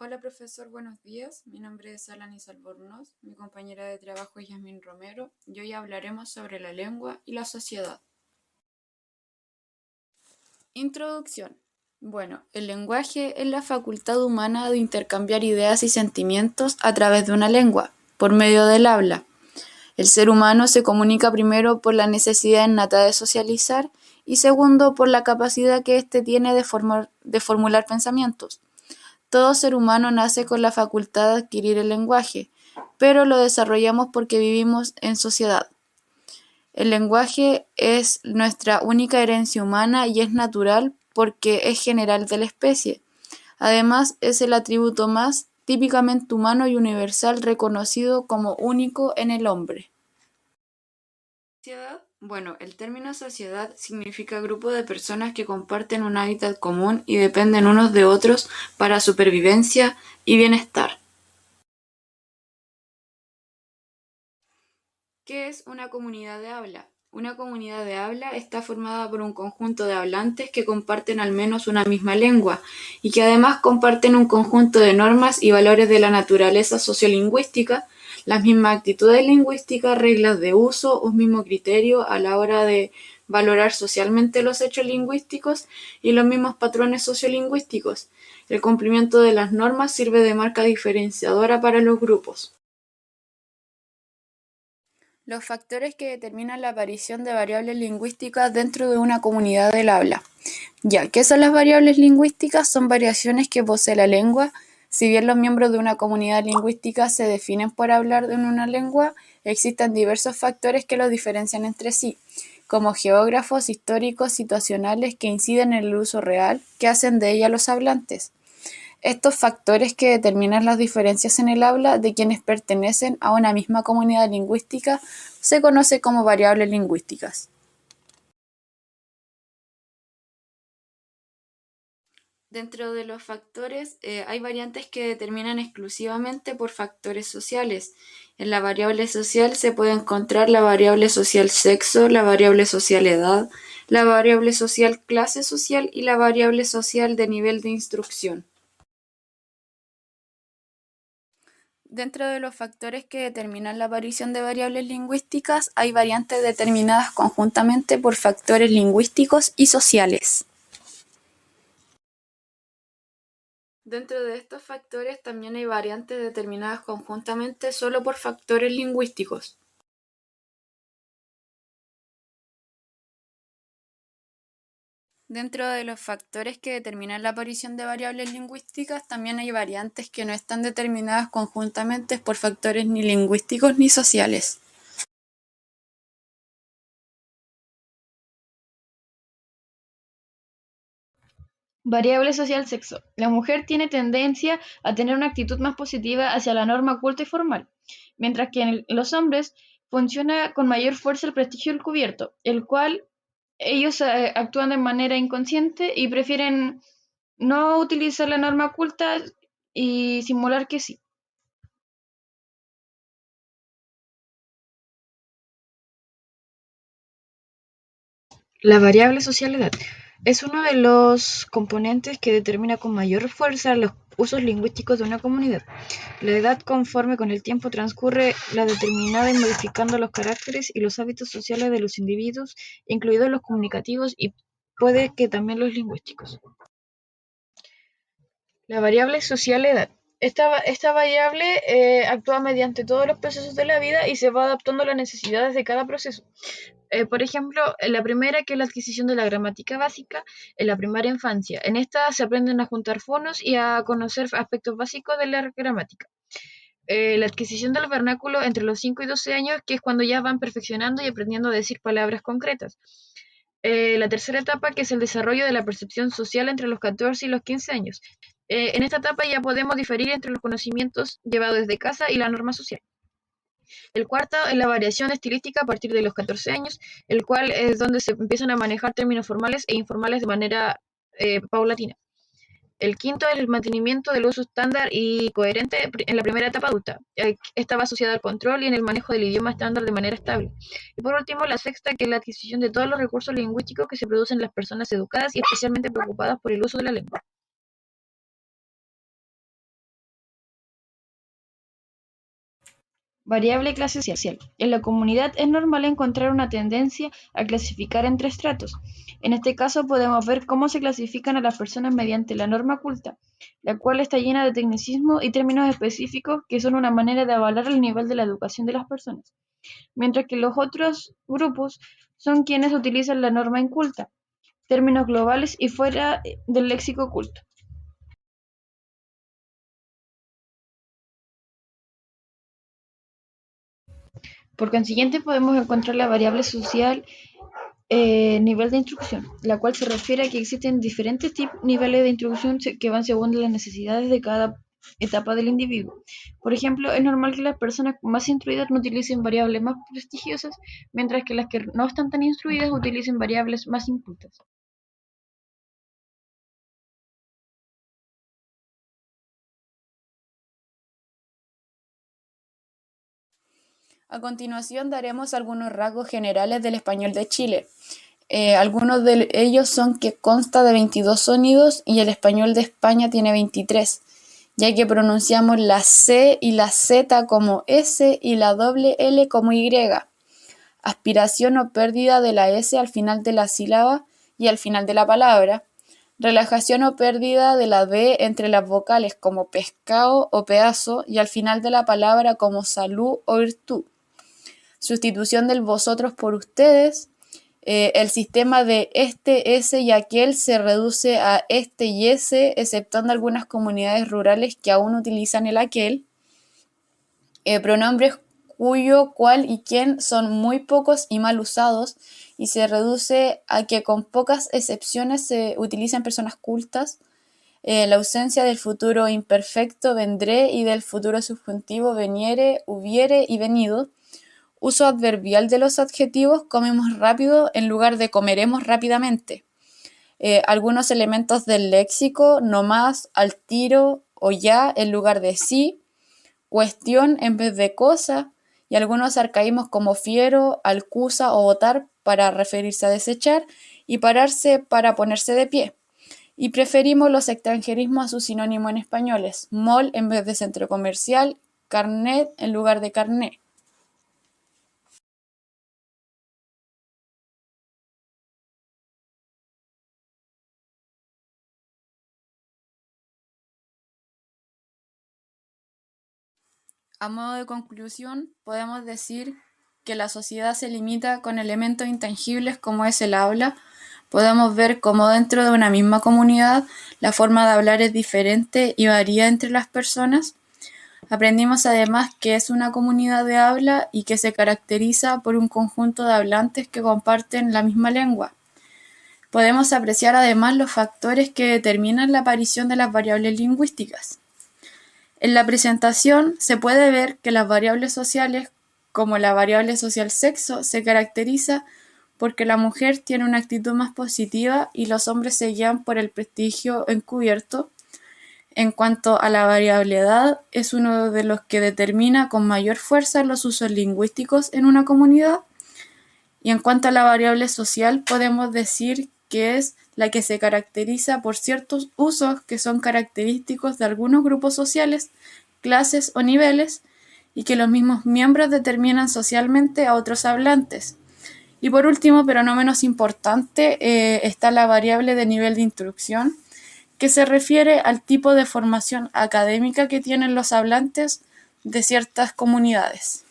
Hola profesor, buenos días. Mi nombre es Alanis Albornoz, mi compañera de trabajo es Yasmín Romero y hoy hablaremos sobre la lengua y la sociedad. Introducción. Bueno, el lenguaje es la facultad humana de intercambiar ideas y sentimientos a través de una lengua, por medio del habla. El ser humano se comunica primero por la necesidad innata de socializar y segundo por la capacidad que éste tiene de formular pensamientos. Todo ser humano nace con la facultad de adquirir el lenguaje, pero lo desarrollamos porque vivimos en sociedad. El lenguaje es nuestra única herencia humana y es natural porque es general de la especie. Además, es el atributo más típicamente humano y universal reconocido como único en el hombre. Sociedad. Bueno, el término sociedad significa grupo de personas que comparten un hábitat común y dependen unos de otros para supervivencia y bienestar. ¿Qué es una comunidad de habla? Una comunidad de habla está formada por un conjunto de hablantes que comparten al menos una misma lengua y que además comparten un conjunto de normas y valores de la naturaleza sociolingüística, las mismas actitudes lingüísticas, reglas de uso, un mismo criterio a la hora de valorar socialmente los hechos lingüísticos y los mismos patrones sociolingüísticos. El cumplimiento de las normas sirve de marca diferenciadora para los grupos. Los factores que determinan la aparición de variables lingüísticas dentro de una comunidad del habla. Ya, ¿qué son las variables lingüísticas? Son variaciones que posee la lengua. Si bien los miembros de una comunidad lingüística se definen por hablar en una lengua, existen diversos factores que los diferencian entre sí, como geógrafos, históricos, situacionales que inciden en el uso real que hacen de ella los hablantes. Estos factores que determinan las diferencias en el habla de quienes pertenecen a una misma comunidad lingüística se conoce como variables lingüísticas. Dentro de los factores hay variantes que determinan exclusivamente por factores sociales. En la variable social se puede encontrar la variable social sexo, la variable social edad, la variable social clase social y la variable social de nivel de instrucción. Dentro de los factores que determinan la aparición de variables lingüísticas, hay variantes determinadas conjuntamente por factores lingüísticos y sociales. Dentro de estos factores también hay variantes determinadas conjuntamente solo por factores lingüísticos. Dentro de los factores que determinan la aparición de variables lingüísticas, también hay variantes que no están determinadas conjuntamente por factores ni lingüísticos ni sociales. Variable social sexo. La mujer tiene tendencia a tener una actitud más positiva hacia la norma culta y formal, mientras que en los hombres funciona con mayor fuerza el prestigio encubierto, el cual ellos actúan de manera inconsciente y prefieren no utilizar la norma culta y simular que sí. La variable social edad es uno de los componentes que determina con mayor fuerza los usos lingüísticos de una comunidad. La edad conforme con el tiempo transcurre la determinada y modificando los caracteres y los hábitos sociales de los individuos, incluidos los comunicativos y puede que también los lingüísticos. La variable social edad. Esta variable actúa mediante todos los procesos de la vida y se va adaptando a las necesidades de cada proceso. Por ejemplo, en la primera, que es la adquisición de la gramática básica, en la primaria infancia. En esta se aprenden a juntar fonos y a conocer aspectos básicos de la gramática. La adquisición del vernáculo entre los 5 y 12 años, que es cuando ya van perfeccionando y aprendiendo a decir palabras concretas. La tercera etapa, que es el desarrollo de la percepción social entre los 14 y los 15 años. En esta etapa ya podemos diferir entre los conocimientos llevados desde casa y la norma social. El cuarto es la variación estilística a partir de los 14 años, el cual es donde se empiezan a manejar términos formales e informales de manera paulatina. El quinto es el mantenimiento del uso estándar y coherente en la primera etapa adulta. Esta va asociada al control y en el manejo del idioma estándar de manera estable. Y por último, la sexta, que es la adquisición de todos los recursos lingüísticos que se producen en las personas educadas y especialmente preocupadas por el uso de la lengua. Variable clase social. En la comunidad es normal encontrar una tendencia a clasificar entre estratos. En este caso podemos ver cómo se clasifican a las personas mediante la norma culta, la cual está llena de tecnicismos y términos específicos que son una manera de avalar el nivel de la educación de las personas, mientras que los otros grupos son quienes utilizan la norma inculta, términos globales y fuera del léxico culto. Por consiguiente, podemos encontrar la variable social nivel de instrucción, la cual se refiere a que existen diferentes niveles de instrucción que van según las necesidades de cada etapa del individuo. Por ejemplo, es normal que las personas más instruidas no utilicen variables más prestigiosas, mientras que las que no están tan instruidas utilicen variables más incultas. A continuación daremos algunos rasgos generales del español de Chile. Algunos de ellos son que consta de 22 sonidos y el español de España tiene 23, ya que pronunciamos la C y la Z como S y la doble L como Y. Aspiración o pérdida de la S al final de la sílaba y al final de la palabra. Relajación o pérdida de la D entre las vocales como pescado o pedazo y al final de la palabra como salud o virtud. Sustitución del vosotros por ustedes. El sistema de este, ese y aquel se reduce a este y ese, exceptuando algunas comunidades rurales que aún utilizan el aquel. Pronombres cuyo, cual y quién son muy pocos y mal usados, y se reduce a que con pocas excepciones se utilizan personas cultas. La ausencia del futuro imperfecto vendré y del futuro subjuntivo veniere, hubiere y venido. Uso adverbial de los adjetivos comemos rápido en lugar de comeremos rápidamente. Algunos elementos del léxico, no más, al tiro o ya en lugar de sí, cuestión en vez de cosa, y algunos arcaísmos como fiero, alcusa o botar para referirse a desechar y pararse para ponerse de pie. Y preferimos los extranjerismos a su sinónimo en españoles, mall en vez de centro comercial, carnet en lugar de carné. A modo de conclusión, podemos decir que la sociedad se limita con elementos intangibles como es el habla. Podemos ver cómo dentro de una misma comunidad la forma de hablar es diferente y varía entre las personas. Aprendimos además que es una comunidad de habla y que se caracteriza por un conjunto de hablantes que comparten la misma lengua. Podemos apreciar además los factores que determinan la aparición de las variables lingüísticas. En la presentación se puede ver que las variables sociales, como la variable social sexo, se caracteriza porque la mujer tiene una actitud más positiva y los hombres se guían por el prestigio encubierto. En cuanto a la variable edad, es uno de los que determina con mayor fuerza los usos lingüísticos en una comunidad. Y en cuanto a la variable social, podemos decir que es la que se caracteriza por ciertos usos que son característicos de algunos grupos sociales, clases o niveles, y que los mismos miembros determinan socialmente a otros hablantes. Y por último, pero no menos importante, está la variable de nivel de instrucción, que se refiere al tipo de formación académica que tienen los hablantes de ciertas comunidades.